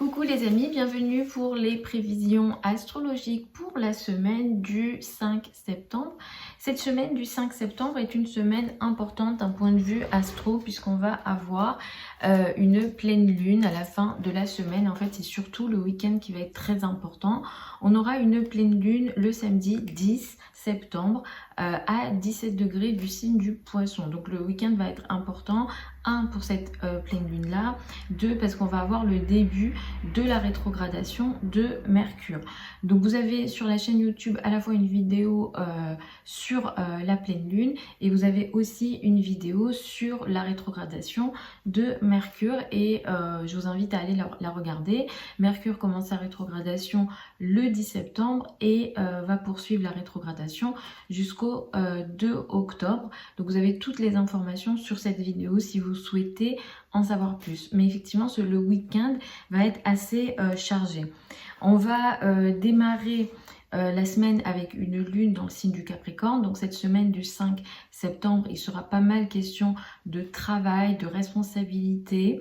Coucou les amis, bienvenue pour les prévisions astrologiques pour la semaine du 5 septembre. Cette semaine du 5 septembre est une semaine importante d'un point de vue astro puisqu'on va avoir une pleine lune à la fin de la semaine. En fait, c'est surtout le week-end qui va être très important. On aura une pleine lune le samedi 10 septembre à 17 degrés du signe du Poisson. Donc le week-end va être important. 1 pour cette pleine lune là, 2 parce qu'on va avoir le début de la rétrogradation de Mercure. Donc vous avez sur la chaîne YouTube à la fois une vidéo sur la pleine lune et vous avez aussi une vidéo sur la rétrogradation de Mercure et je vous invite à aller la regarder. Mercure commence sa rétrogradation le 10 septembre et va poursuivre la rétrogradation jusqu'au 2 octobre. Donc vous avez toutes les informations sur cette vidéo si vous souhaitez en savoir plus. Mais effectivement, le week-end va être assez chargé. On va démarrer la semaine avec une lune dans le signe du Capricorne. Donc cette semaine du 5 septembre, il sera pas mal question de travail, de responsabilité,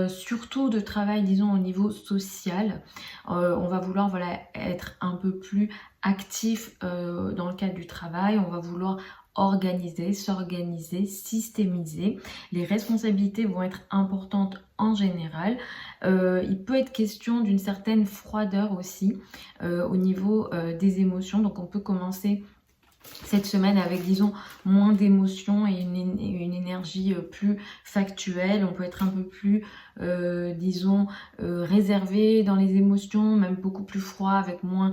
surtout de travail, disons, au niveau social. On va vouloir être un peu plus actif dans le cadre du travail. On va vouloir organiser, s'organiser, systémiser. Les responsabilités vont être importantes en général. Il peut être question d'une certaine froideur aussi au niveau des émotions. Donc on peut commencer cette semaine avec, disons, moins d'émotions et une énergie plus factuelle. On peut être un peu plus, disons, réservé dans les émotions, même beaucoup plus froid, avec moins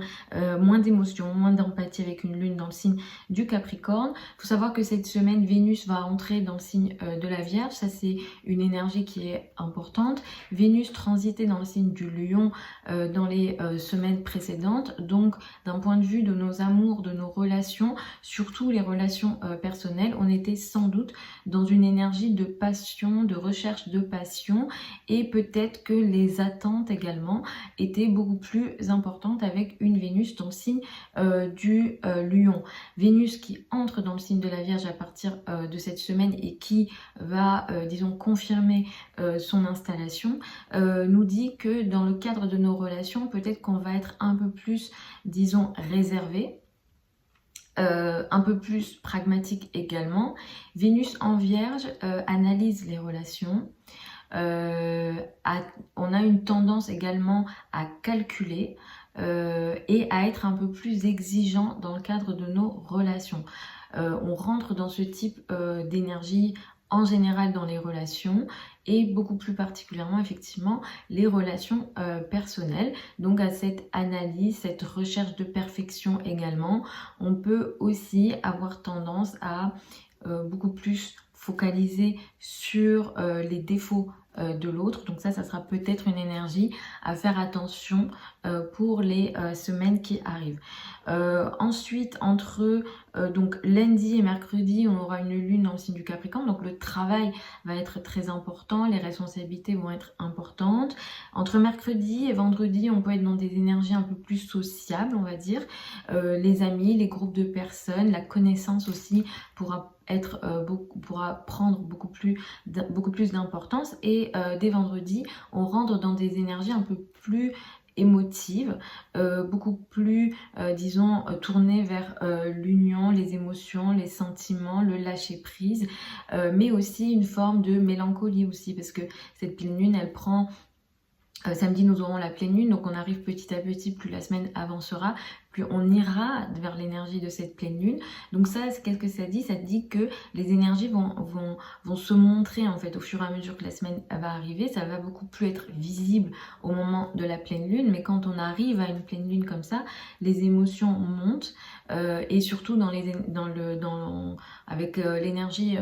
d'émotions, moins d'empathie avec une lune dans le signe du Capricorne. Il faut savoir que cette semaine, Vénus va entrer dans le signe de la Vierge. Ça, c'est une énergie qui est importante. Vénus transitait dans le signe du Lion dans les semaines précédentes. Donc, d'un point de vue de nos amours, de nos relations, surtout les relations personnelles, on était sans doute dans une énergie de passion, de recherche de passion, et peut-être que les attentes également étaient beaucoup plus importantes avec une Vénus dans le signe du Lion. Vénus qui entre dans le signe de la Vierge à partir de cette semaine et qui va, disons, confirmer son installation, nous dit que dans le cadre de nos relations, peut-être qu'on va être un peu plus, disons, réservé, un peu plus pragmatique également. Vénus en Vierge analyse les relations. On a une tendance également à calculer et à être un peu plus exigeant dans le cadre de nos relations. On rentre dans ce type d'énergie en général dans les relations et beaucoup plus particulièrement effectivement les relations personnelles. Donc à cette analyse, cette recherche de perfection également, on peut aussi avoir tendance à beaucoup plus focaliser sur les défauts de l'autre. Donc ça sera peut-être une énergie à faire attention pour les semaines qui arrivent. Ensuite, entre donc lundi et mercredi, on aura une lune dans le signe du Capricorne. Donc le travail va être très important, les responsabilités vont être importantes. Entre mercredi et vendredi, on peut être dans des énergies un peu plus sociables, on va dire. Les amis, les groupes de personnes, la connaissance aussi pourra prendre beaucoup plus d'importance, et dès vendredi on rentre dans des énergies un peu plus émotives, beaucoup plus disons tournées vers l'union, les émotions, les sentiments, le lâcher prise, mais aussi une forme de mélancolie aussi, parce que cette pleine lune elle prend samedi nous aurons la pleine lune, donc on arrive petit à petit, plus la semaine avancera, plus on ira vers l'énergie de cette pleine lune. Donc ça, qu'est-ce que ça dit? Ça dit que les énergies vont se montrer en fait au fur et à mesure que la semaine va arriver. Ça va beaucoup plus être visible au moment de la pleine lune, mais quand on arrive à une pleine lune comme ça, les émotions montent et surtout avec l'énergie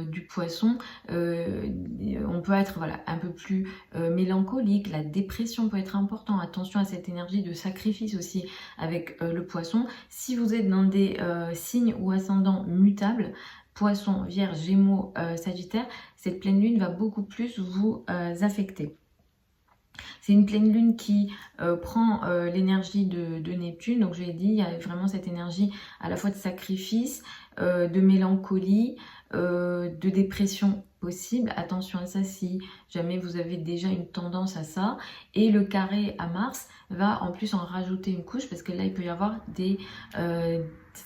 du Poisson, on peut être un peu plus mélancolique. La dépression peut être importante. Attention à cette énergie de sacrifice aussi avec le Poisson. Si vous êtes dans des signes ou ascendants mutables, Poisson, Vierge, Gémeaux, Sagittaire, cette pleine lune va beaucoup plus vous affecter. C'est une pleine lune qui prend l'énergie de Neptune. Donc je l'ai dit, il y a vraiment cette énergie à la fois de sacrifice, de mélancolie, de dépression possible. Attention à ça si jamais vous avez déjà une tendance à ça. Et le carré à Mars va en plus en rajouter une couche parce que là, il peut y avoir des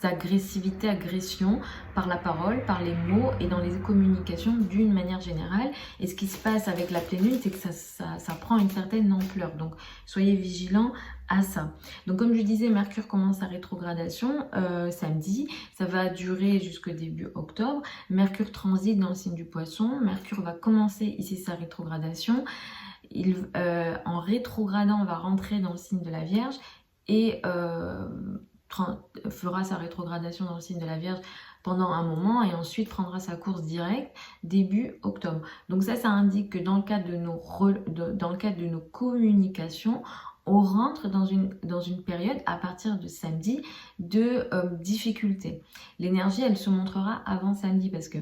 agressivités, agressions par la parole, par les mots et dans les communications d'une manière générale. Et ce qui se passe avec la pleine lune, c'est que ça prend une certaine ampleur. Donc, soyez vigilants à ça. Donc, comme je disais, Mercure commence sa rétrogradation samedi. Ça va durer jusqu'au début octobre. Mercure transite dans le signe du Poisson. Mercure va commencer ici sa rétrogradation. En rétrogradant, va rentrer dans le signe de la Vierge et fera sa rétrogradation dans le signe de la Vierge pendant un moment et ensuite prendra sa course directe début octobre. Donc ça indique que dans le cadre de nos communications, on rentre dans une période à partir de samedi de difficulté. L'énergie, elle se montrera avant samedi parce que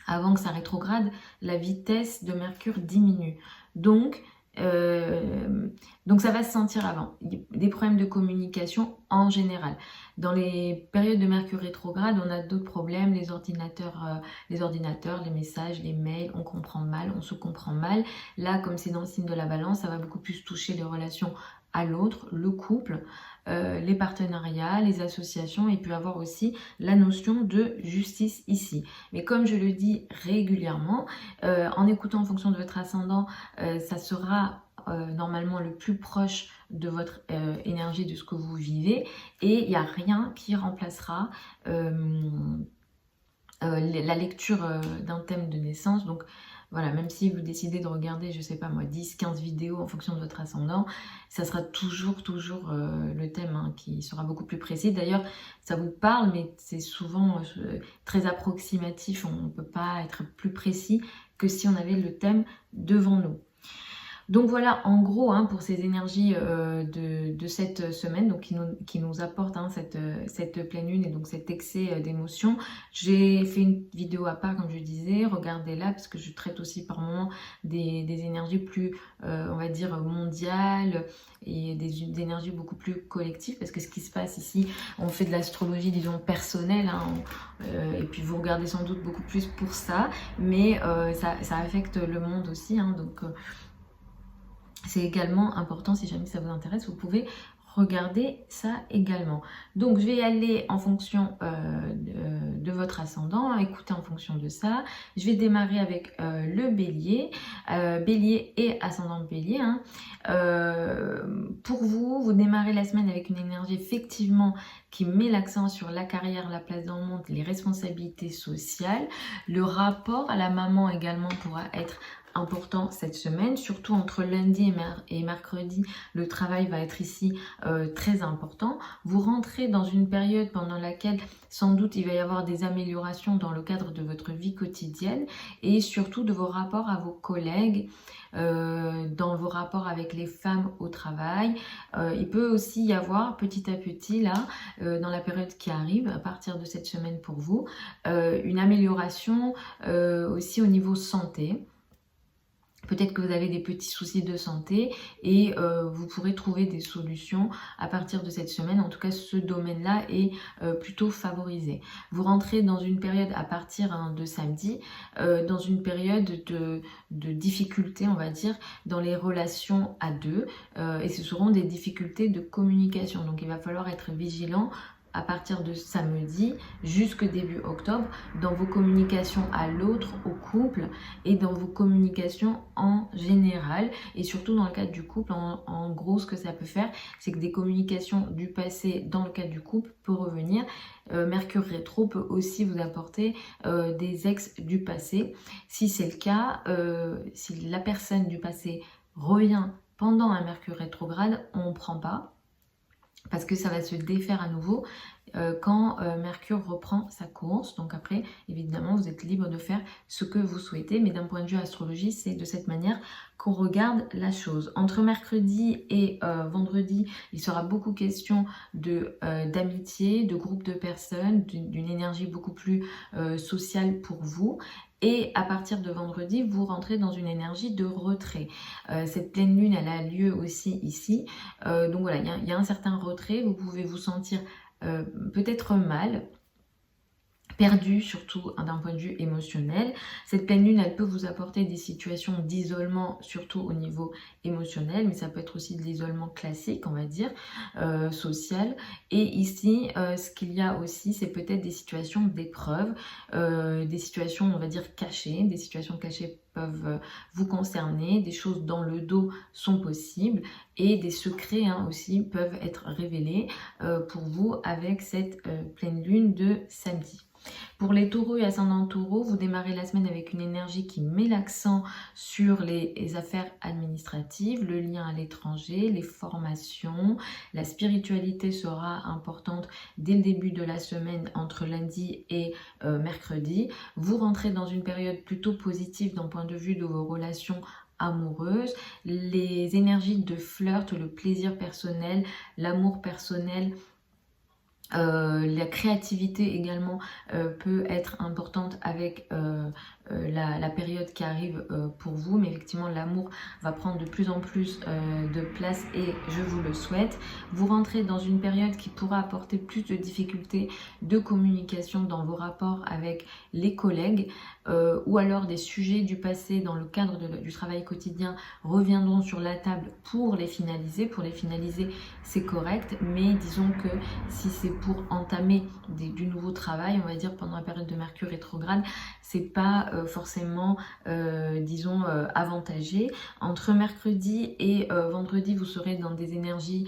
avant que ça rétrograde, la vitesse de Mercure diminue. Donc ça va se sentir avant. Des problèmes de communication en général. Dans les périodes de Mercure rétrograde, on a d'autres problèmes, les ordinateurs, les messages, les mails, on comprend mal, on se comprend mal. Là, comme c'est dans le signe de la Balance, ça va beaucoup plus toucher les relations à l'autre, le couple, les partenariats, les associations. Il peut y avoir aussi la notion de justice ici. Mais comme je le dis régulièrement, en écoutant en fonction de votre ascendant, ça sera normalement le plus proche de votre énergie, de ce que vous vivez. Et il n'y a rien qui remplacera la lecture d'un thème de naissance. Donc, voilà, même si vous décidez de regarder, je sais pas moi, 10, 15 vidéos en fonction de votre ascendant, ça sera toujours le thème qui sera beaucoup plus précis. D'ailleurs, ça vous parle, mais c'est souvent très approximatif. On ne peut pas être plus précis que si on avait le thème devant nous. Donc voilà, en gros, pour ces énergies de cette semaine, donc qui nous apportent cette pleine lune et donc cet excès d'émotions. J'ai fait une vidéo à part, comme je disais, regardez-la, parce que je traite aussi par moments des énergies plus, on va dire, mondiales et des énergies beaucoup plus collectives, parce que ce qui se passe ici, on fait de l'astrologie, disons, personnelle, et puis vous regardez sans doute beaucoup plus pour ça, mais ça affecte le monde aussi, donc... c'est également important, si jamais ça vous intéresse, vous pouvez regarder ça également. Donc je vais y aller en fonction de votre ascendant, écoutez en fonction de ça. Je vais démarrer avec le Bélier, Bélier et ascendant Bélier. Pour vous, vous démarrez la semaine avec une énergie effectivement qui met l'accent sur la carrière, la place dans le monde, les responsabilités sociales. Le rapport à la maman également pourra être important cette semaine, surtout entre lundi et mercredi, le travail va être ici très important. Vous rentrez dans une période pendant laquelle sans doute il va y avoir des améliorations dans le cadre de votre vie quotidienne et surtout de vos rapports à vos collègues, dans vos rapports avec les femmes au travail. Il peut aussi y avoir petit à petit là, dans la période qui arrive, à partir de cette semaine pour vous, une amélioration aussi au niveau santé. Peut-être que vous avez des petits soucis de santé et vous pourrez trouver des solutions à partir de cette semaine. En tout cas, ce domaine-là est plutôt favorisé. Vous rentrez dans une période à partir de samedi, dans une période de difficultés, on va dire, dans les relations à deux. Et ce seront des difficultés de communication. Donc, il va falloir être vigilant à partir de samedi jusqu'au début octobre dans vos communications à l'autre, au couple et dans vos communications en général et surtout dans le cadre du couple. En gros, ce que ça peut faire, c'est que des communications du passé dans le cadre du couple peut revenir. Mercure rétro peut aussi vous apporter des ex du passé. Si c'est le cas, si la personne du passé revient pendant un Mercure rétrograde, on ne prend pas, parce que ça va se défaire à nouveau quand Mercure reprend sa course. Donc après, évidemment, vous êtes libre de faire ce que vous souhaitez, mais d'un point de vue astrologie, c'est de cette manière qu'on regarde la chose. Entre mercredi et vendredi, il sera beaucoup question d'amitié, de groupe de personnes, d'une énergie beaucoup plus sociale pour vous. Et à partir de vendredi, vous rentrez dans une énergie de retrait. Cette pleine lune, elle a lieu aussi ici. Donc voilà, il y a un certain retrait. Vous pouvez vous sentir peut-être mal. perdu, surtout d'un point de vue émotionnel. Cette pleine lune, elle peut vous apporter des situations d'isolement, surtout au niveau émotionnel, mais ça peut être aussi de l'isolement classique, on va dire, social. Et ici, ce qu'il y a aussi, c'est peut-être des situations d'épreuve, des situations, on va dire, cachées. Des situations cachées peuvent vous concerner, des choses dans le dos sont possibles et des secrets aussi peuvent être révélés pour vous avec cette pleine lune de samedi. Pour les taureaux et ascendants taureaux, vous démarrez la semaine avec une énergie qui met l'accent sur les affaires administratives, le lien à l'étranger, les formations. La spiritualité sera importante dès le début de la semaine entre lundi et mercredi. Vous rentrez dans une période plutôt positive d'un point de vue de vos relations amoureuses. Les énergies de flirt, le plaisir personnel, l'amour personnel, la créativité également peut être importante avec la période qui arrive pour vous, mais effectivement l'amour va prendre de plus en plus de place et je vous le souhaite. Vous rentrez dans une période qui pourra apporter plus de difficultés de communication dans vos rapports avec les collègues ou alors des sujets du passé dans le cadre du travail quotidien reviendront sur la table pour les finaliser. Pour les finaliser, c'est correct, mais disons que si c'est pour entamer du nouveau travail, on va dire pendant la période de Mercure rétrograde, c'est pas forcément, disons, avantagé. Entre mercredi et vendredi, vous serez dans des énergies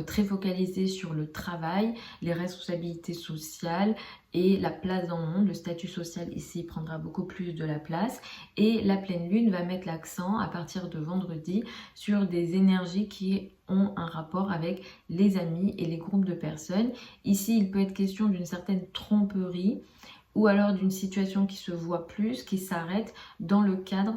très focalisées sur le travail, les responsabilités sociales et la place dans le monde. Le statut social ici prendra beaucoup plus de la place et la pleine lune va mettre l'accent à partir de vendredi sur des énergies qui ont un rapport avec les amis et les groupes de personnes. Ici, il peut être question d'une certaine tromperie ou alors d'une situation qui se voit plus, qui s'arrête dans le cadre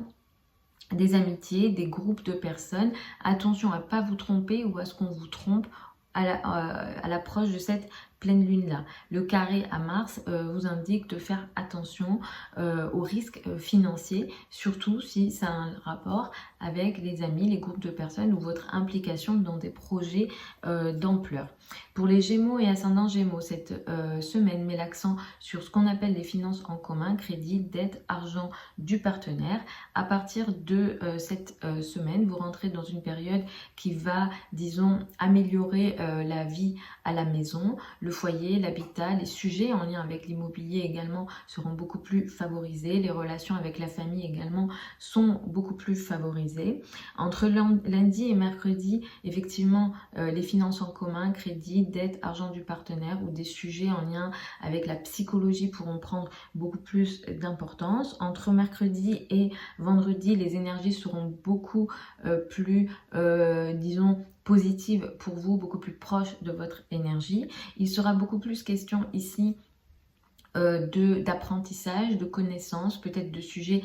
des amitiés, des groupes de personnes. Attention à ne pas vous tromper ou à ce qu'on vous trompe à l'approche de cette pleine lune là. Le carré à Mars vous indique de faire attention aux risques financiers, surtout si ça a un rapport avec les amis, les groupes de personnes ou votre implication dans des projets d'ampleur. Pour les Gémeaux et ascendants Gémeaux, cette semaine met l'accent sur ce qu'on appelle les finances en commun, crédit, dette, argent du partenaire. À partir de cette semaine, vous rentrez dans une période qui va, disons, améliorer la vie à la maison, le foyer, l'habitat, les sujets en lien avec l'immobilier également seront beaucoup plus favorisés, les relations avec la famille également sont beaucoup plus favorisées. Entre lundi et mercredi, effectivement, les finances en commun, crédit, dette, argent du partenaire ou des sujets en lien avec la psychologie pourront prendre beaucoup plus d'importance. Entre mercredi et vendredi, les énergies seront beaucoup plus, disons, positive pour vous, beaucoup plus proche de votre énergie. Il sera beaucoup plus question ici d'apprentissage, de connaissances, peut-être de sujets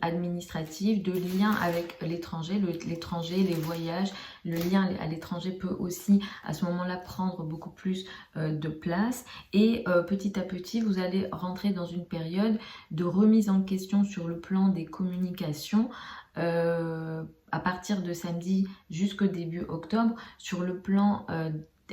administratifs, de liens avec l'étranger, les voyages, le lien à l'étranger peut aussi à ce moment-là prendre beaucoup plus de place et petit à petit vous allez rentrer dans une période de remise en question sur le plan des communications à partir de samedi jusqu'au début octobre sur le plan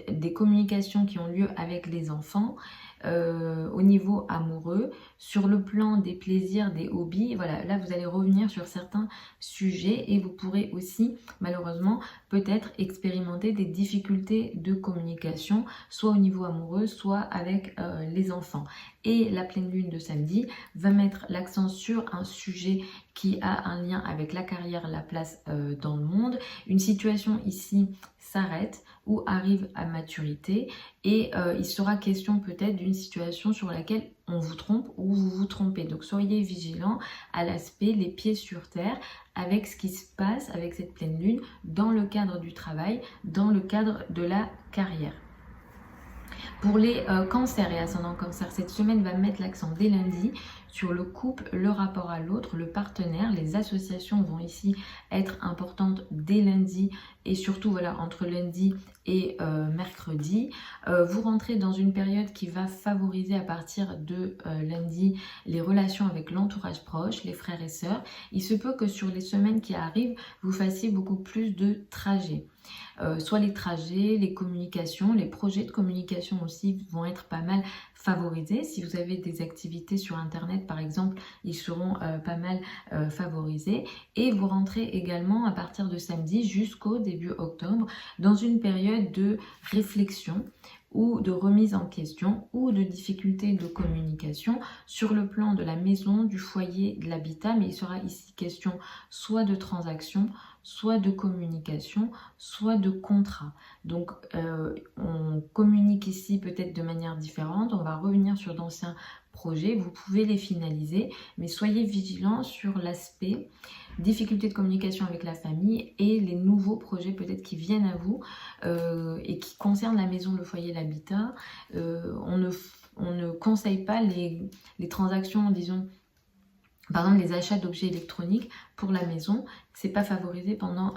des communications qui ont lieu avec les enfants, au niveau amoureux, sur le plan des plaisirs, des hobbies. Voilà, là vous allez revenir sur certains sujets et vous pourrez aussi malheureusement peut-être expérimenter des difficultés de communication, soit au niveau amoureux, soit avec les enfants. Et la pleine lune de samedi va mettre l'accent sur un sujet qui a un lien avec la carrière, la place dans le monde. Une situation ici s'arrête ou arrive à maturité et il sera question peut-être d'une situation sur laquelle on vous trompe ou vous vous trompez. Donc soyez vigilants à l'aspect les pieds sur terre avec ce qui se passe avec cette pleine lune dans le cadre du travail, dans le cadre de la carrière. Pour les cancers et ascendants cancer, cette semaine va mettre l'accent dès lundi sur le couple, le rapport à l'autre, le partenaire. Les associations vont ici être importantes dès lundi et surtout voilà entre lundi et mercredi. Vous rentrez dans une période qui va favoriser à partir de lundi les relations avec l'entourage proche, les frères et sœurs. Il se peut que sur les semaines qui arrivent, vous fassiez beaucoup plus de trajets. Soit les trajets, les communications, les projets de communication aussi vont être pas mal favorisés. Si vous avez des activités sur internet par exemple, ils seront pas mal favorisés. Et vous rentrez également à partir de samedi jusqu'au début octobre dans une période de réflexion ou de remise en question ou de difficultés de communication sur le plan de la maison, du foyer, de l'habitat, mais il sera ici question soit de transaction, soit de communication, soit de contrat. Donc on communique ici peut-être de manière différente, on va revenir sur d'anciens projets, vous pouvez les finaliser, mais soyez vigilants sur l'aspect difficultés de communication avec la famille et les nouveaux projets peut-être qui viennent à vous et qui concernent la maison, le foyer, l'habitat. On ne conseille pas les transactions, disons, par exemple les achats d'objets électroniques pour la maison, c'est pas favorisé pendant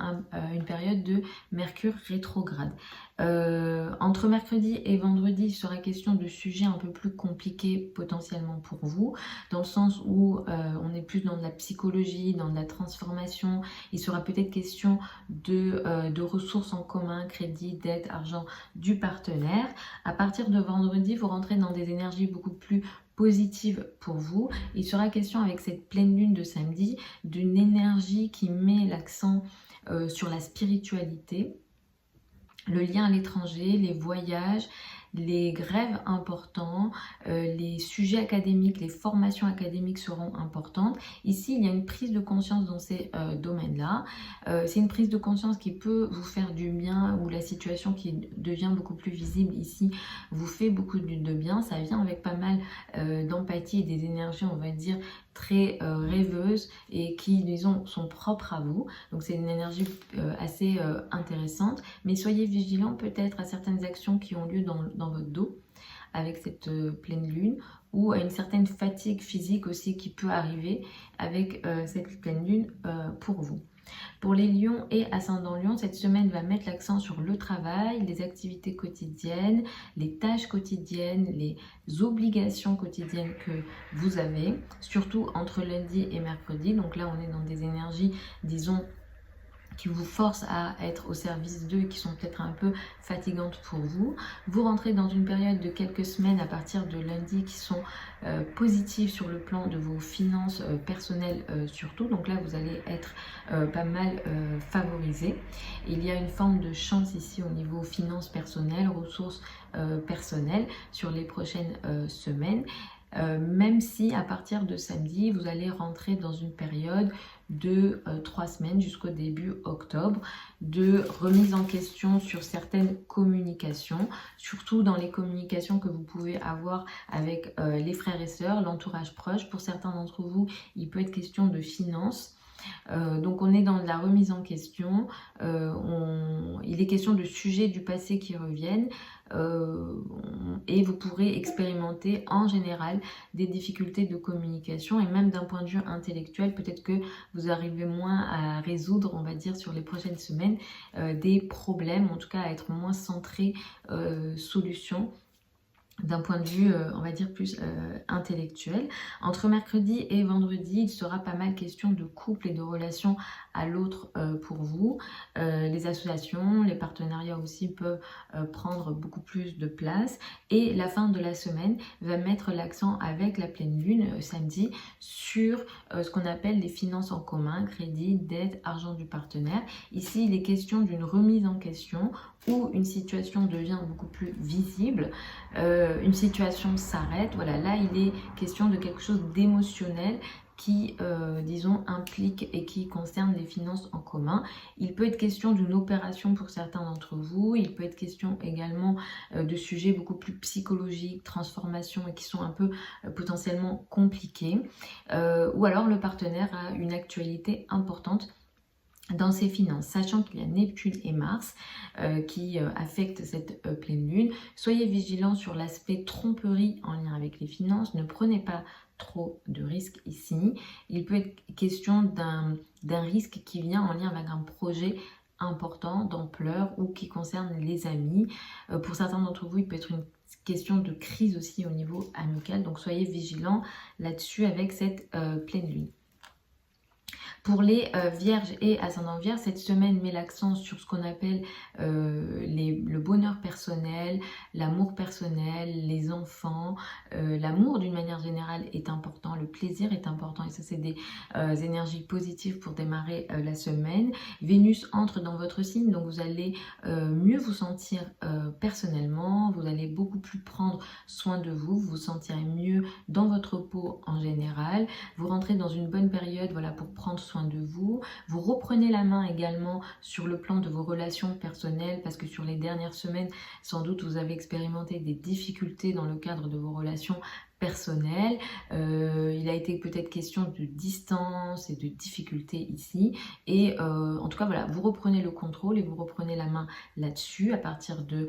une période de Mercure rétrograde. Entre mercredi et vendredi, il sera question de sujets un peu plus compliqués potentiellement pour vous, dans le sens où on est plus dans de la psychologie, dans de la transformation. Il sera peut-être question de ressources en commun, crédit, dette, argent du partenaire. À partir de vendredi, vous rentrez dans des énergies beaucoup plus positive pour vous. Il sera question avec cette pleine lune de samedi d'une énergie qui met l'accent sur la spiritualité, le lien à l'étranger, les voyages, les grèves importants, les sujets académiques, les formations académiques seront importantes. Ici, il y a une prise de conscience dans ces domaines-là. C'est une prise de conscience qui peut vous faire du bien, ou la situation qui devient beaucoup plus visible ici vous fait beaucoup de bien. Ça vient avec pas mal d'empathie et des énergies, on va dire, très rêveuses et qui, disons, sont propres à vous. Donc c'est une énergie assez intéressante. Mais soyez vigilants peut-être à certaines actions qui ont lieu dans votre dos avec cette pleine lune, ou à une certaine fatigue physique aussi qui peut arriver avec cette pleine lune pour vous. Pour les lions et ascendants lions, cette semaine va mettre l'accent sur le travail, les activités quotidiennes, les tâches quotidiennes, les obligations quotidiennes que vous avez, surtout entre lundi et mercredi. Donc là, on est dans des énergies, disons, qui vous forcent à être au service d'eux et qui sont peut-être un peu fatigantes pour vous. Vous rentrez dans une période de quelques semaines à partir de lundi qui sont positives sur le plan de vos finances personnelles surtout. Donc là, vous allez être pas mal favorisé. Il y a une forme de chance ici au niveau finances personnelles, ressources personnelles sur les prochaines semaines. Même si à partir de samedi, vous allez rentrer dans une période de 3 semaines jusqu'au début octobre, de remise en question sur certaines communications, surtout dans les communications que vous pouvez avoir avec les frères et sœurs, l'entourage proche. Pour certains d'entre vous, il peut être question de finances. Donc on est dans de la remise en question, il est question de sujets du passé qui reviennent et vous pourrez expérimenter en général des difficultés de communication, et même d'un point de vue intellectuel, peut-être que vous arrivez moins à résoudre, on va dire, sur les prochaines semaines des problèmes, en tout cas à être moins centré solution, d'un point de vue, on va dire, plus intellectuel. Entre mercredi et vendredi, il sera pas mal question de couple et de relations à l'autre pour vous. Les associations, les partenariats aussi peuvent prendre beaucoup plus de place. Et la fin de la semaine va mettre l'accent avec la pleine lune samedi sur ce qu'on appelle les finances en commun, crédit, dette, argent du partenaire. Ici, il est question d'une remise en question où une situation devient beaucoup plus visible, une situation s'arrête. Voilà, là il est question de quelque chose d'émotionnel qui, disons, implique et qui concerne les finances en commun. Il peut être question d'une opération pour certains d'entre vous, il peut être question également de sujets beaucoup plus psychologiques, transformations, et qui sont un peu potentiellement compliqués. Ou alors le partenaire a une actualité importante dans ses finances, sachant qu'il y a Neptune et Mars qui affectent cette pleine lune. Soyez vigilants sur l'aspect tromperie en lien avec les finances, ne prenez pas trop de risques ici. Il peut être question d'un risque qui vient en lien avec un projet important, d'ampleur, ou qui concerne les amis. Pour certains d'entre vous, il peut être une question de crise aussi au niveau amical, donc soyez vigilants là-dessus avec cette pleine lune. Pour les vierges et ascendants vierges, cette semaine met l'accent sur ce qu'on appelle le bonheur personnel, l'amour personnel, les enfants. L'amour d'une manière générale est important, le plaisir est important et ça c'est des énergies positives pour démarrer la semaine. Vénus entre dans votre signe, donc vous allez mieux vous sentir personnellement, vous allez beaucoup plus prendre soin de vous, vous sentirez mieux dans votre peau en général. Vous rentrez dans une bonne période, voilà, pour prendre soin de vous. Vous reprenez la main également sur le plan de vos relations personnelles parce que sur les dernières semaines, sans doute vous avez expérimenté des difficultés dans le cadre de vos relations personnelles. Il a été peut-être question de distance et de difficultés ici. Et en tout cas, voilà, vous reprenez le contrôle et vous reprenez la main là-dessus à partir de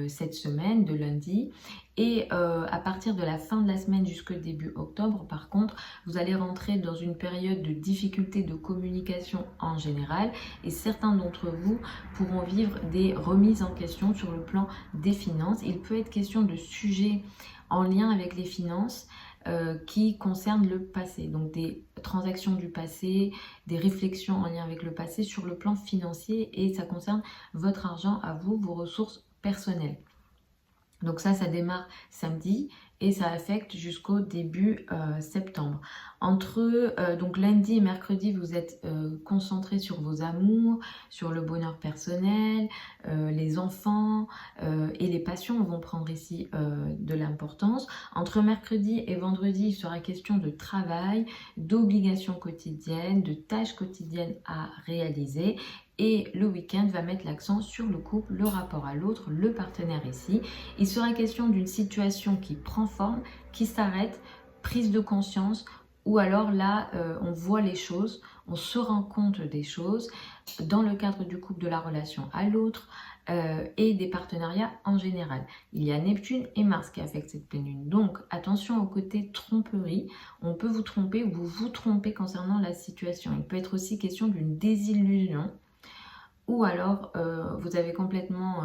cette semaine, de lundi. Et à partir de la fin de la semaine jusqu'au début octobre, par contre, vous allez rentrer dans une période de difficulté de communication en général et certains d'entre vous pourront vivre des remises en question sur le plan des finances. Il peut être question de sujets en lien avec les finances qui concernent le passé, donc des transactions du passé, des réflexions en lien avec le passé sur le plan financier et ça concerne votre argent à vous, vos ressources personnelles. Donc ça démarre samedi et ça affecte jusqu'au début septembre. Entre donc lundi et mercredi, vous êtes concentré sur vos amours, sur le bonheur personnel, les enfants et les passions vont prendre ici de l'importance. Entre mercredi et vendredi, il sera question de travail, d'obligations quotidiennes, de tâches quotidiennes à réaliser. Et le week-end va mettre l'accent sur le couple, le rapport à l'autre, le partenaire ici. Il sera question d'une situation qui prend forme, qui s'arrête, prise de conscience, ou alors là, on voit les choses, on se rend compte des choses dans le cadre du couple, de la relation à l'autre et des partenariats en général. Il y a Neptune et Mars qui affectent cette pleine lune. Donc, attention au côté tromperie. On peut vous tromper ou vous trompez concernant la situation. Il peut être aussi question d'une désillusion. Ou alors, vous avez complètement,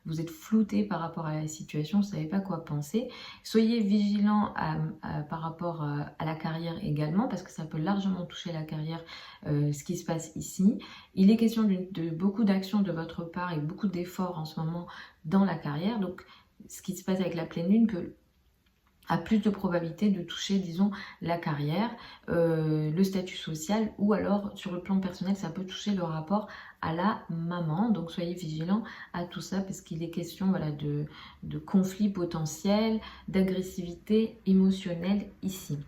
vous êtes flouté par rapport à la situation, vous ne savez pas quoi penser. Soyez vigilant par rapport à la carrière également, parce que ça peut largement toucher la carrière, ce qui se passe ici. Il est question de beaucoup d'actions de votre part et beaucoup d'efforts en ce moment dans la carrière. Donc, ce qui se passe avec la pleine lune peut a plus de probabilité de toucher, disons, la carrière, le statut social ou alors sur le plan personnel, ça peut toucher le rapport à la maman. Donc soyez vigilants à tout ça parce qu'il est question, voilà, de conflits potentiels, d'agressivité émotionnelle ici.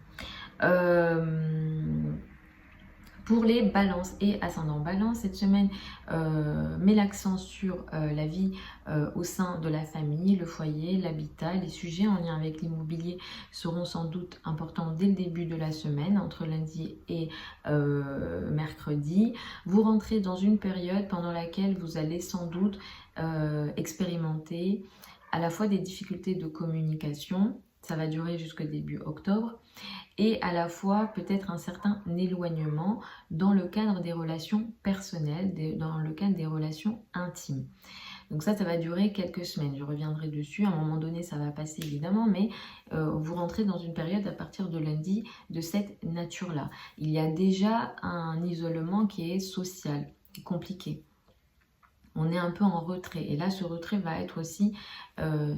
Pour les balances et ascendants balance, cette semaine met l'accent sur la vie au sein de la famille, le foyer, l'habitat. Les sujets en lien avec l'immobilier seront sans doute importants dès le début de la semaine, entre lundi et mercredi. Vous rentrez dans une période pendant laquelle vous allez sans doute expérimenter à la fois des difficultés de communication, ça va durer jusqu'au début octobre, et à la fois peut-être un certain éloignement dans le cadre des relations personnelles, dans le cadre des relations intimes. Donc ça va durer quelques semaines, je reviendrai dessus, à un moment donné ça va passer évidemment, mais vous rentrez dans une période à partir de lundi de cette nature-là. Il y a déjà un isolement qui est social, qui est compliqué. On est un peu en retrait et là ce retrait va être aussi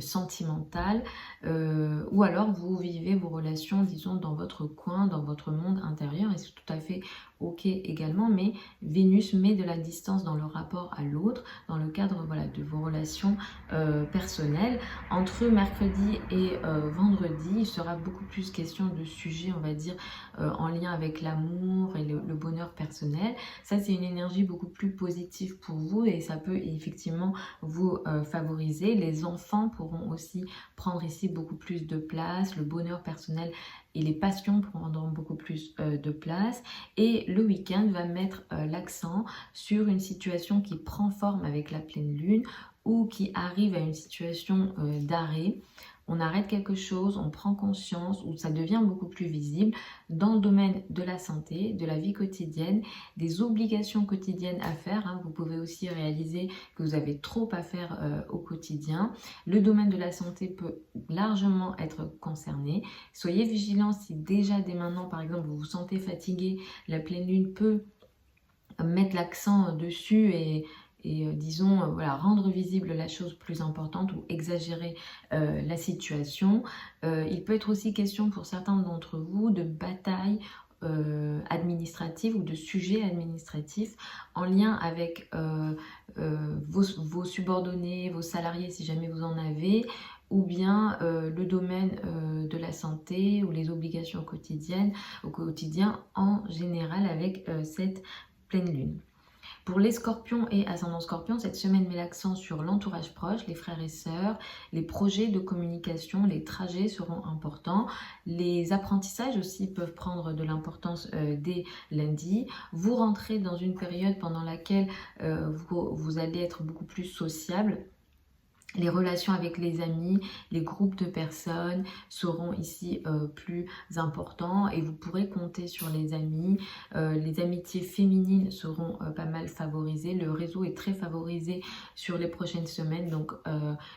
sentimental ou alors vous vivez vos relations, disons, dans votre coin, dans votre monde intérieur et c'est tout à fait ok également, mais Vénus met de la distance dans le rapport à l'autre, dans le cadre, voilà, de vos relations personnelles. Entre mercredi et vendredi, il sera beaucoup plus question de sujets, on va dire, en lien avec l'amour et le bonheur personnel. Ça, c'est une énergie beaucoup plus positive pour vous et ça peut effectivement vous favoriser. Les enfants pourront aussi prendre ici beaucoup plus de place, le bonheur personnel et les passions prendront beaucoup plus de place. Et le week-end va mettre l'accent sur une situation qui prend forme avec la pleine lune ou qui arrive à une situation d'arrêt on arrête quelque chose, on prend conscience ou ça devient beaucoup plus visible dans le domaine de la santé, de la vie quotidienne, des obligations quotidiennes à faire. Hein. Vous pouvez aussi réaliser que vous avez trop à faire au quotidien. Le domaine de la santé peut largement être concerné. Soyez vigilants si déjà dès maintenant, par exemple, vous vous sentez fatigué, la pleine lune peut mettre l'accent dessus et disons, voilà, rendre visible la chose plus importante ou exagérer la situation. Il peut être aussi question pour certains d'entre vous de bataille administrative ou de sujets administratifs en lien avec vos subordonnés, vos salariés si jamais vous en avez, ou bien le domaine de la santé ou les obligations quotidiennes, au quotidien en général avec cette pleine lune. Pour les scorpions et ascendant scorpion, cette semaine met l'accent sur l'entourage proche, les frères et sœurs, les projets de communication, les trajets seront importants. Les apprentissages aussi peuvent prendre de l'importance dès lundi. Vous rentrez dans une période pendant laquelle vous allez être beaucoup plus sociable. Les relations avec les amis, les groupes de personnes seront ici plus importants et vous pourrez compter sur les amis. Les amitiés féminines seront pas mal favorisées. Le réseau est très favorisé sur les prochaines semaines, donc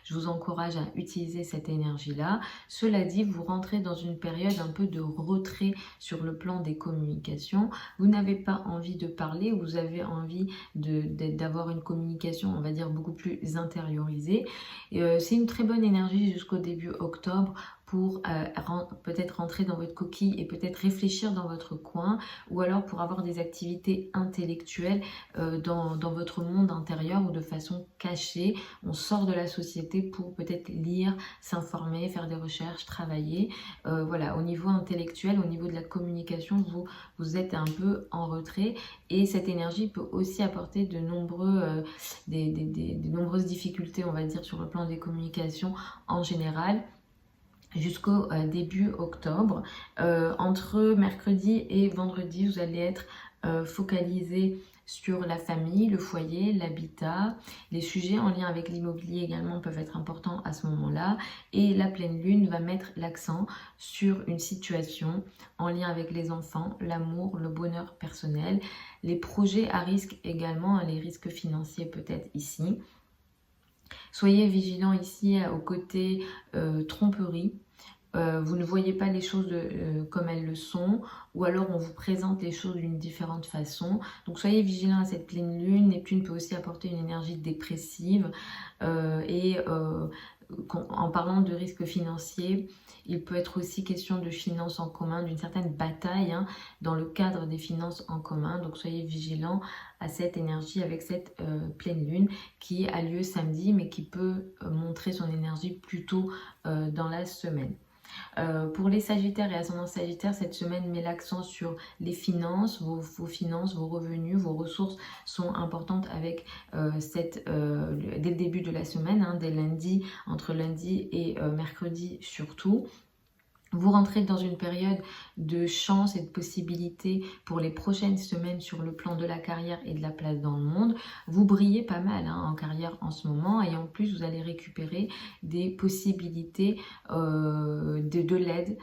je vous encourage à utiliser cette énergie-là. Cela dit, vous rentrez dans une période un peu de retrait sur le plan des communications. Vous n'avez pas envie de parler, vous avez envie d'avoir une communication, on va dire, beaucoup plus intériorisée. C'est une très bonne énergie jusqu'au début octobre pour peut-être rentrer dans votre coquille et peut-être réfléchir dans votre coin, ou alors pour avoir des activités intellectuelles dans votre monde intérieur ou de façon cachée. On sort de la société pour peut-être lire, s'informer, faire des recherches, travailler. Voilà, au niveau intellectuel, au niveau de la communication, vous êtes un peu en retrait et cette énergie peut aussi apporter de nombreuses difficultés, on va dire, sur le plan des communications en général, jusqu'au début octobre. Entre mercredi et vendredi, vous allez être focalisé sur la famille, le foyer, l'habitat. Les sujets en lien avec l'immobilier également peuvent être importants à ce moment-là. Et la pleine lune va mettre l'accent sur une situation en lien avec les enfants, l'amour, le bonheur personnel, les projets à risque également, hein, les risques financiers peut-être ici. Soyez vigilants ici au côté tromperie. Vous ne voyez pas les choses comme elles le sont, ou alors on vous présente les choses d'une différente façon. Donc soyez vigilants à cette pleine lune. Neptune peut aussi apporter une énergie dépressive en parlant de risques financiers, il peut être aussi question de finances en commun, d'une certaine bataille dans le cadre des finances en commun. Donc soyez vigilants à cette énergie avec cette pleine lune qui a lieu samedi, mais qui peut montrer son énergie plus tôt dans la semaine. Pour les Sagittaires et ascendants Sagittaires, cette semaine met l'accent sur les finances, vos finances, vos revenus, vos ressources sont importantes avec dès le début de la semaine, dès lundi, entre lundi et mercredi surtout. Vous rentrez dans une période de chance et de possibilités pour les prochaines semaines sur le plan de la carrière et de la place dans le monde. Vous brillez pas mal en carrière en ce moment et en plus vous allez récupérer des possibilités de l'aide,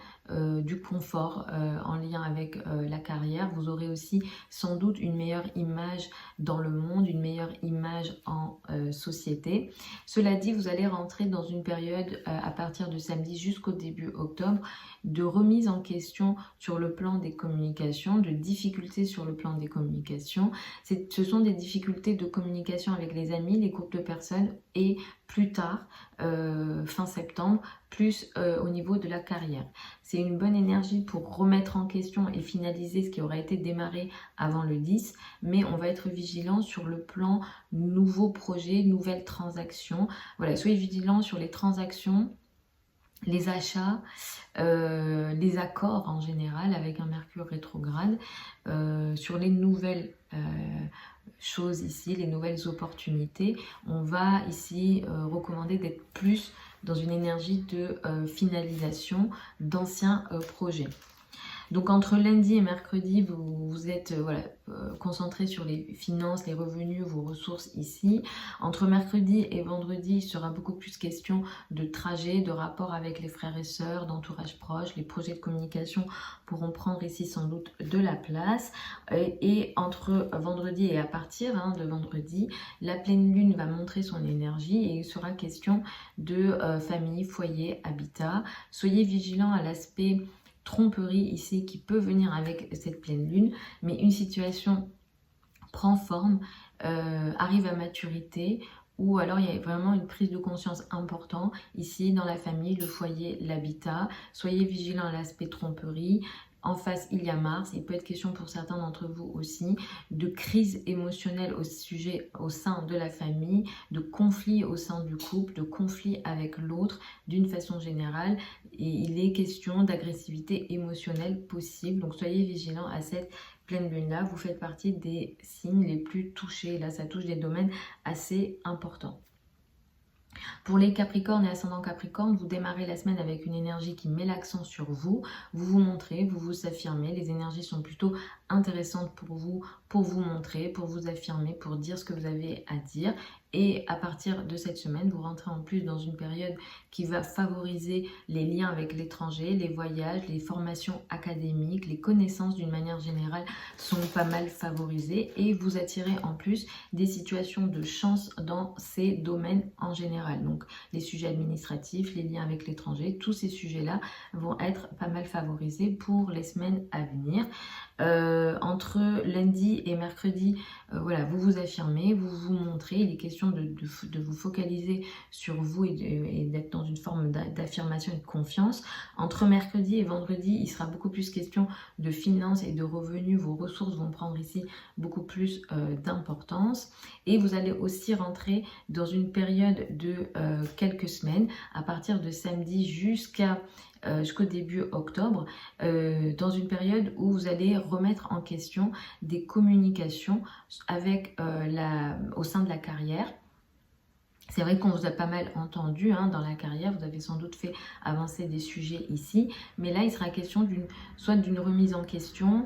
du confort en lien avec la carrière. Vous aurez aussi sans doute une meilleure image dans le monde, une meilleure image en société. Cela dit, vous allez rentrer dans une période à partir de samedi jusqu'au début octobre de remise en question sur le plan des communications, de difficultés sur le plan des communications. Ce sont des difficultés de communication avec les amis, les groupes de personnes et plus tard, fin septembre, plus au niveau de la carrière. C'est une bonne énergie pour remettre en question et finaliser ce qui aurait été démarré avant le 10, mais on va être vigilant sur le plan nouveaux projets, nouvelles transactions. Voilà, soyez vigilants sur les transactions, les achats, les accords en général avec un Mercure rétrograde, sur les nouvelles choses ici, les nouvelles opportunités. On va ici recommander d'être plus dans une énergie de finalisation d'anciens projets. Donc entre lundi et mercredi, vous êtes voilà, concentré sur les finances, les revenus, vos ressources ici. Entre mercredi et vendredi, il sera beaucoup plus question de trajet, de rapport avec les frères et sœurs, d'entourage proche. Les projets de communication pourront prendre ici sans doute de la place. Et entre vendredi et à partir de vendredi, la pleine lune va montrer son énergie et il sera question de famille, foyer, habitat. Soyez vigilants à l'aspect tromperie ici qui peut venir avec cette pleine lune, mais une situation prend forme, arrive à maturité, ou alors il y a vraiment une prise de conscience importante ici dans la famille, le foyer, l'habitat. Soyez vigilants à l'aspect tromperie. En face, il y a Mars. Il peut être question pour certains d'entre vous aussi de crise émotionnelle au sein de la famille, de conflits au sein du couple, de conflits avec l'autre d'une façon générale. Et il est question d'agressivité émotionnelle possible. Donc soyez vigilants à cette pleine lune là. Vous faites partie des signes les plus touchés. Là, ça touche des domaines assez importants. Pour les Capricornes et ascendant Capricorne, vous démarrez la semaine avec une énergie qui met l'accent sur vous. Vous vous montrez, vous vous affirmez. Les énergies sont plutôt intéressantes pour vous montrer, pour vous affirmer, pour dire ce que vous avez à dire. Et à partir de cette semaine, vous rentrez en plus dans une période qui va favoriser les liens avec l'étranger, les voyages, les formations académiques, les connaissances d'une manière générale sont pas mal favorisées et vous attirez en plus des situations de chance dans ces domaines en général. Donc les sujets administratifs, les liens avec l'étranger, tous ces sujets-là vont être pas mal favorisés pour les semaines à venir. Entre lundi et mercredi, voilà, vous vous affirmez, vous vous montrez. Il est question de vous focaliser sur vous et d'être dans une forme d'affirmation et de confiance. Entre mercredi et vendredi, il sera beaucoup plus question de finances et de revenus. Vos ressources vont prendre ici beaucoup plus d'importance. Et vous allez aussi rentrer dans une période de quelques semaines, à partir de samedi jusqu'au début octobre, dans une période où vous allez remettre en question des communications avec, au sein de la carrière. C'est vrai qu'on vous a pas mal entendu dans la carrière, vous avez sans doute fait avancer des sujets ici, mais là il sera question soit d'une remise en question,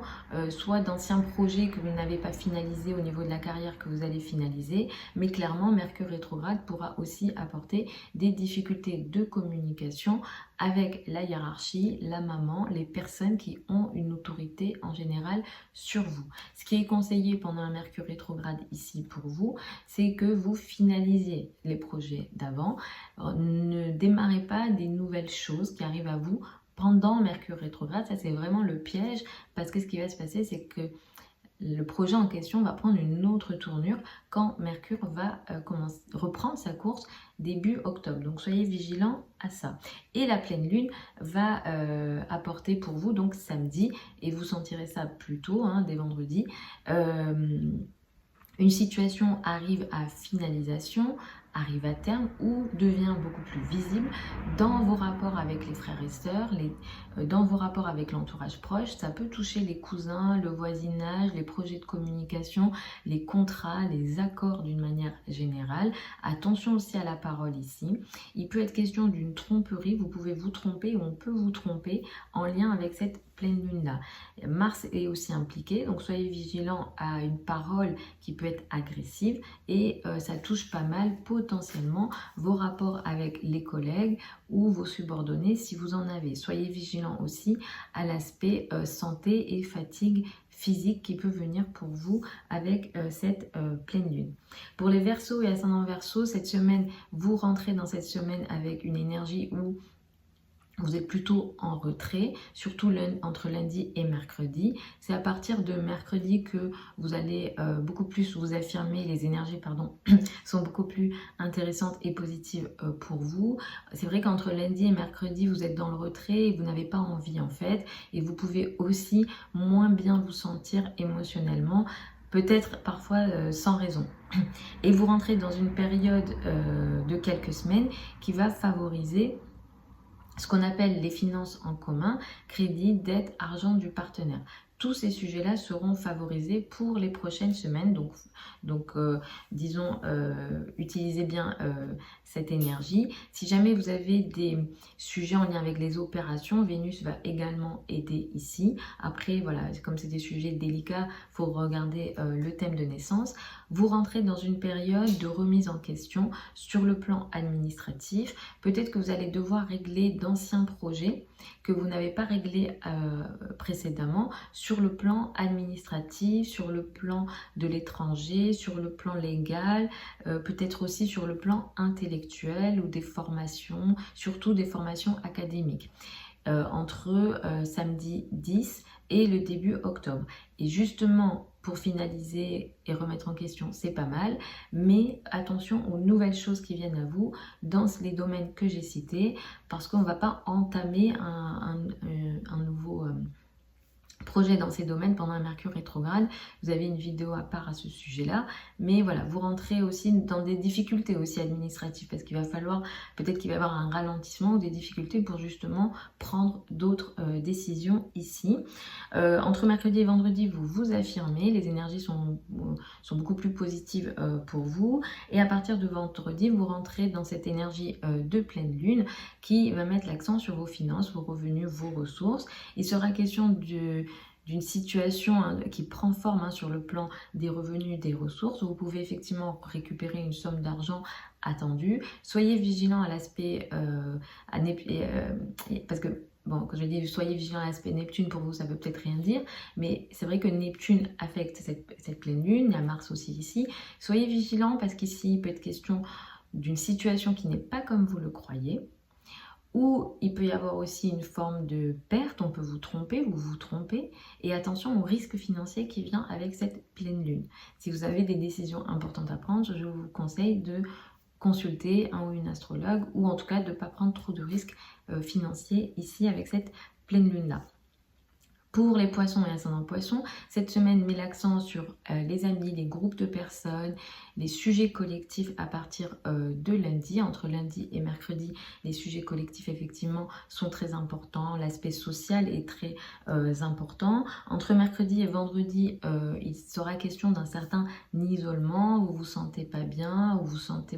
soit d'anciens projets que vous n'avez pas finalisés au niveau de la carrière que vous allez finaliser, mais clairement Mercure rétrograde pourra aussi apporter des difficultés de communication avec la hiérarchie, la maman, les personnes qui ont une autorité en général sur vous. Ce qui est conseillé pendant un Mercure rétrograde ici pour vous, c'est que vous finalisiez les projets d'avant. Ne démarrez pas des nouvelles choses qui arrivent à vous pendant Mercure rétrograde. Ça, c'est vraiment le piège parce que ce qui va se passer, c'est que le projet en question va prendre une autre tournure quand Mercure va reprendre sa course début octobre. Donc soyez vigilants à ça. Et la pleine lune va apporter pour vous donc samedi, et vous sentirez ça plus tôt, dès vendredi, une situation arrive à finalisation, arrive à terme ou devient beaucoup plus visible dans vos rapports avec les frères et sœurs, dans vos rapports avec l'entourage proche. Ça peut toucher les cousins, le voisinage, les projets de communication, les contrats, les accords d'une manière générale. Attention aussi à la parole ici. Il peut être question d'une tromperie, vous pouvez vous tromper ou on peut vous tromper en lien avec cette pleine lune là. Mars est aussi impliqué, donc soyez vigilants à une parole qui peut être agressive et ça touche pas mal potentiellement vos rapports avec les collègues ou vos subordonnés si vous en avez. Soyez vigilants aussi à l'aspect santé et fatigue physique qui peut venir pour vous avec cette pleine lune. Pour les Verseaux et ascendants Verseaux, cette semaine, vous rentrez dans cette semaine avec une énergie où vous êtes plutôt en retrait, surtout entre lundi et mercredi. C'est à partir de mercredi que vous allez beaucoup plus vous affirmer, les énergies sont beaucoup plus intéressantes et positives pour vous. C'est vrai qu'entre lundi et mercredi, vous êtes dans le retrait et vous n'avez pas envie en fait. Et vous pouvez aussi moins bien vous sentir émotionnellement, peut-être parfois sans raison. Et vous rentrez dans une période de quelques semaines qui va favoriser ce qu'on appelle les finances en commun, crédit, dette, argent du partenaire. tous ces sujets-là seront favorisés pour les prochaines semaines. Donc disons, utilisez bien cette énergie. Si jamais vous avez des sujets en lien avec les opérations, Vénus va également aider ici. Après, voilà, comme c'est des sujets délicats, il faut regarder le thème de naissance. Vous rentrez dans une période de remise en question sur le plan administratif. Peut-être que vous allez devoir régler d'anciens projets que vous n'avez pas réglés précédemment sur le plan administratif, sur le plan de l'étranger, sur le plan légal, peut-être aussi sur le plan intellectuel ou des formations, surtout des formations académiques. Entre samedi 10 et le début octobre. Et justement, pour finaliser et remettre en question, c'est pas mal, mais attention aux nouvelles choses qui viennent à vous dans les domaines que j'ai cités, parce qu'on ne va pas entamer un nouveau projet dans ces domaines pendant un Mercure rétrograde. Vous avez une vidéo à part à ce sujet-là, mais voilà, vous rentrez aussi dans des difficultés aussi administratives, parce qu'il va falloir, peut-être qu'il va y avoir un ralentissement ou des difficultés pour justement prendre d'autres décisions ici. Entre mercredi et vendredi, vous vous affirmez, les énergies sont beaucoup plus positives pour vous, et à partir de vendredi, vous rentrez dans cette énergie de pleine lune qui va mettre l'accent sur vos finances, vos revenus, vos ressources. Il sera question d'une situation qui prend forme sur le plan des revenus, des ressources. Vous pouvez effectivement récupérer une somme d'argent attendue. Soyez vigilant à l'aspect, parce que, bon, quand je dis soyez vigilant à l'aspect Neptune, pour vous, ça peut peut-être rien dire, mais c'est vrai que Neptune affecte cette pleine lune, il y a Mars aussi ici. Soyez vigilant parce qu'ici, il peut être question d'une situation qui n'est pas comme vous le croyez, ou il peut y avoir aussi une forme de perte, on peut vous tromper, vous trompez, et attention au risque financier qui vient avec cette pleine lune. Si vous avez des décisions importantes à prendre, je vous conseille de consulter un ou une astrologue, ou en tout cas de ne pas prendre trop de risques financiers ici avec cette pleine lune-là. Pour les poissons et ascendants poissons, cette semaine met l'accent sur les amis, les groupes de personnes, les sujets collectifs à partir de lundi. Entre lundi et mercredi, les sujets collectifs effectivement sont très importants. L'aspect social est très important. Entre mercredi et vendredi, il sera question d'un certain isolement, où vous vous sentez pas bien, où vous vous sentez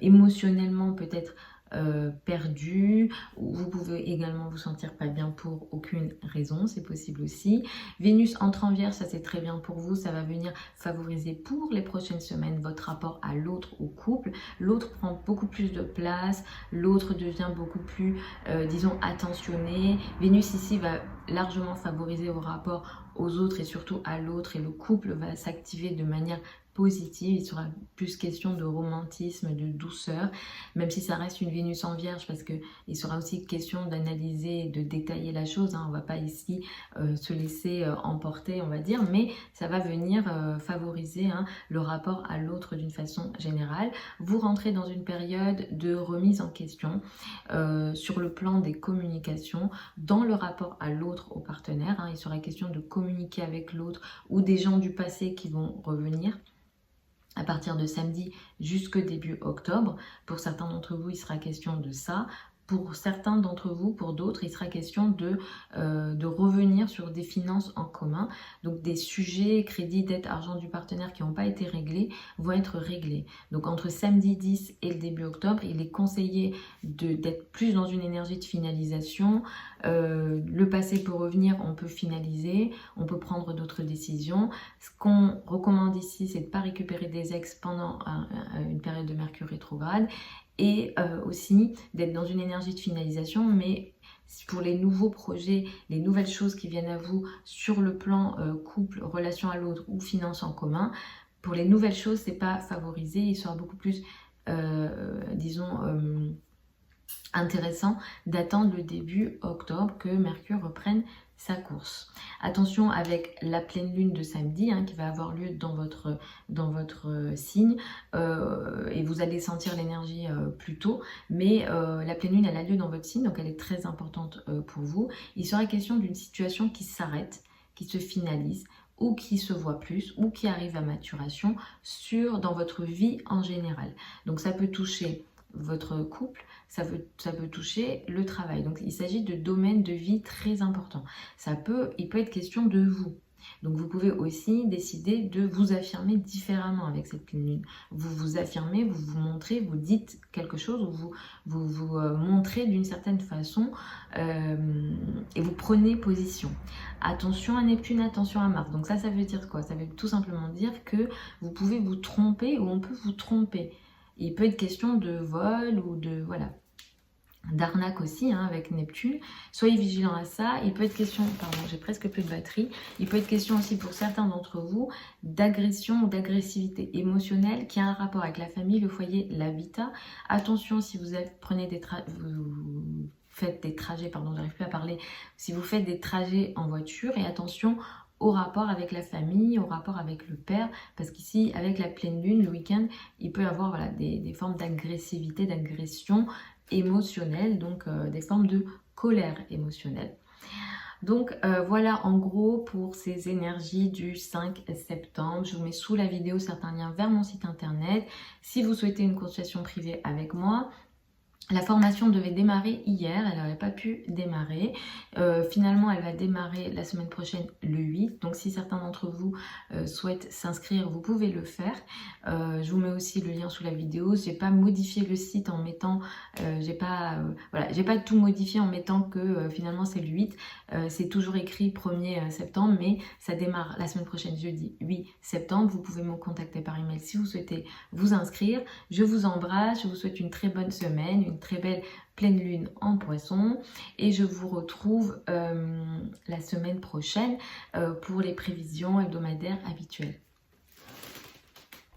émotionnellement peut-être perdu, ou vous pouvez également vous sentir pas bien pour aucune raison, c'est possible aussi. Vénus entre en Vierge, ça c'est très bien pour vous, ça va venir favoriser pour les prochaines semaines votre rapport à l'autre, au couple. L'autre prend beaucoup plus de place, l'autre devient beaucoup plus, disons, attentionné. Vénus ici va largement favoriser vos rapports aux autres et surtout à l'autre, et le couple va s'activer de manière positive. Il sera plus question de romantisme, de douceur, même si ça reste une Vénus en Vierge, parce qu'il sera aussi question d'analyser et de détailler la chose. On ne va pas ici se laisser emporter, on va dire, mais ça va venir favoriser le rapport à l'autre d'une façon générale. Vous rentrez dans une période de remise en question sur le plan des communications, dans le rapport à l'autre, au partenaire. Il sera question de communiquer avec l'autre ou des gens du passé qui vont revenir à partir de samedi jusqu'au début octobre. Pour certains d'entre vous, il sera question de ça. Pour certains d'entre vous, pour d'autres, il sera question de revenir sur des finances en commun. Donc des sujets, crédit, dette, argent du partenaire qui n'ont pas été réglés vont être réglés. Donc entre samedi 10 et le début octobre, il est conseillé d'être plus dans une énergie de finalisation. Le passé peut revenir, on peut finaliser, on peut prendre d'autres décisions. Ce qu'on recommande ici, c'est de ne pas récupérer des ex pendant une période de Mercure rétrograde, et aussi d'être dans une énergie de finalisation, mais pour les nouveaux projets, les nouvelles choses qui viennent à vous sur le plan couple, relation à l'autre ou finances en commun, pour les nouvelles choses, c'est pas favorisé, il sera beaucoup plus, disons, intéressant d'attendre le début octobre que Mercure reprenne sa course. Attention avec la pleine lune de samedi qui va avoir lieu dans votre signe, et vous allez sentir l'énergie plus tôt, mais la pleine lune elle a lieu dans votre signe, donc elle est très importante pour vous. Il sera question d'une situation qui s'arrête, qui se finalise, ou qui se voit plus, ou qui arrive à maturation dans votre vie en général. Donc ça peut toucher votre couple, ça peut toucher le travail. Donc il s'agit de domaines de vie très importants. Il peut être question de vous. Donc vous pouvez aussi décider de vous affirmer différemment avec cette pleine lune. Vous vous affirmez, vous vous montrez, vous dites quelque chose, ou vous montrez d'une certaine façon et vous prenez position. Attention à Neptune, attention à Mars. Donc ça veut dire quoi? Ça veut tout simplement dire que vous pouvez vous tromper ou on peut vous tromper. Il peut être question de vol ou de... voilà, d'arnaque aussi hein, avec Neptune. Soyez vigilants à ça. Il peut être question, pardon, j'ai presque plus de batterie. Il peut être question aussi pour certains d'entre vous d'agression ou d'agressivité émotionnelle qui a un rapport avec la famille, le foyer, l'habitat. Attention si vous faites des trajets, pardon, j'arrive plus à parler, si vous faites des trajets en voiture, et attention au rapport avec la famille, au rapport avec le père, parce qu'ici, avec la pleine lune, le week-end, il peut y avoir voilà, des formes d'agressivité, d'agression émotionnelle, donc des formes de colère émotionnelle. Donc voilà en gros pour ces énergies du 5 septembre. Je vous mets sous la vidéo certains liens vers mon site internet. Si vous souhaitez une consultation privée avec moi, la formation devait démarrer hier, elle n'aurait pas pu démarrer. Finalement, elle va démarrer la semaine prochaine, le 8. Donc, si certains d'entre vous souhaitent s'inscrire, vous pouvez le faire. Je vous mets aussi le lien sous la vidéo. J'ai pas modifié le site en mettant... j'ai pas tout modifié en mettant que finalement c'est le 8. C'est toujours écrit 1er septembre, mais ça démarre la semaine prochaine, jeudi 8 septembre. Vous pouvez me contacter par email si vous souhaitez vous inscrire. Je vous embrasse, je vous souhaite une très bonne semaine, une très belle pleine lune en Poisson et je vous retrouve la semaine prochaine pour les prévisions hebdomadaires habituelles.